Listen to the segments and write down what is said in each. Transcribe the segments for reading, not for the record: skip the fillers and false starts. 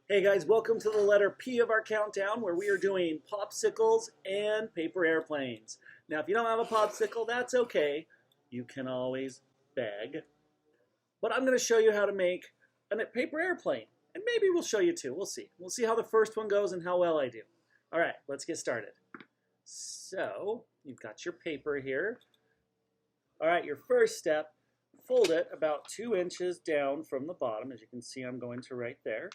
Hey guys, welcome to the letter P of our countdown where we are doing popsicles and paper airplanes. Now if you don't have a popsicle, that's okay. You can always beg. But I'm going to show you how to make a paper airplane. And maybe we'll show you two. We'll see. We'll see how the first one goes and how well I do. All right, let's get started. So you've got your paper here. All right, your first step, fold it about 2 inches down from the bottom. As you can see, I'm going to right there.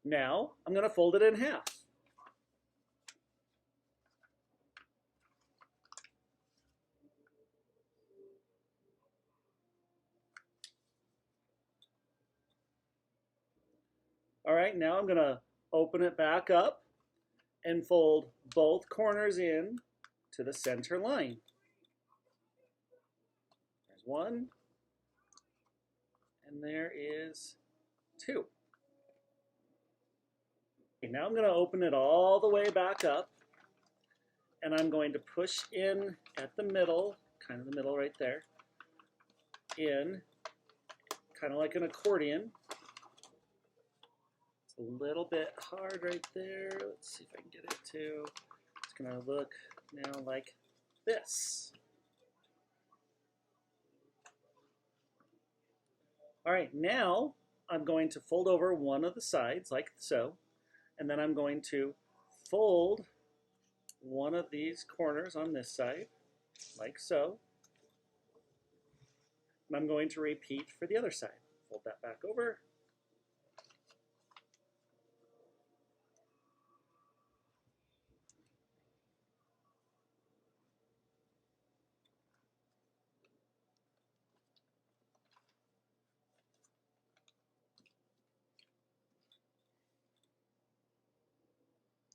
Now, I'm going to fold it in half. All right, now I'm going to open it back up and fold both corners in to the center line. There's one, and there is two. Okay, now I'm going to open it all the way back up, and I'm going to push in at the middle, kind of the middle right there, in, kind of like an accordion. It's a little bit hard right there. Let's see if I can get it to. It's going to look now like this. All right, now I'm going to fold over one of the sides like so, and then I'm going to fold one of these corners on this side like so. And I'm going to repeat for the other side. Fold that back over.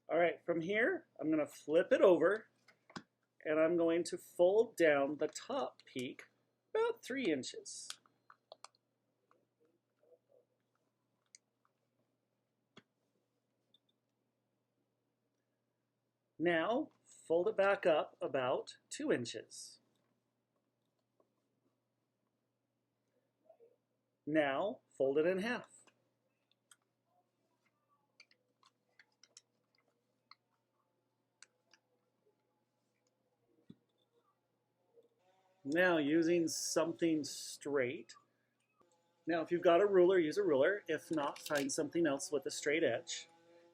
All right, from here, I'm going to flip it over, and I'm going to fold down the top peak about 3 inches. Now, fold it back up about 2 inches. Now, fold it in half. Now, using something straight. Now, if you've got a ruler, use a ruler. If not, find something else with a straight edge.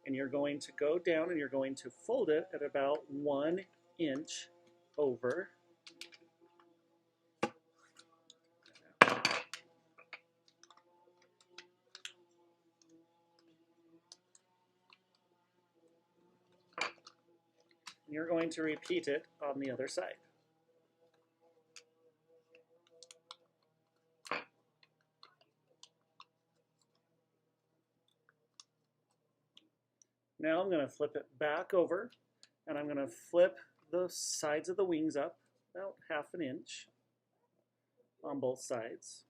And you're going to go down and you're going to fold it at about 1 inch over. And you're going to repeat it on the other side. Now I'm going to flip it back over, and I'm going to flip the sides of the wings up about 1/2 inch on both sides.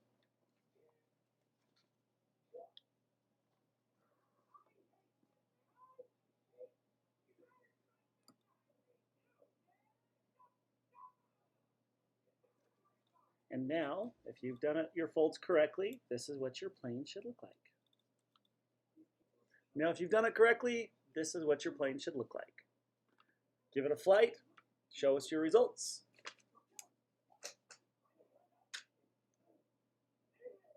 And now, if you've done your folds correctly, this is what your plane should look like. Now, if you've done it correctly, this is what your plane should look like. Give it a flight, show us your results.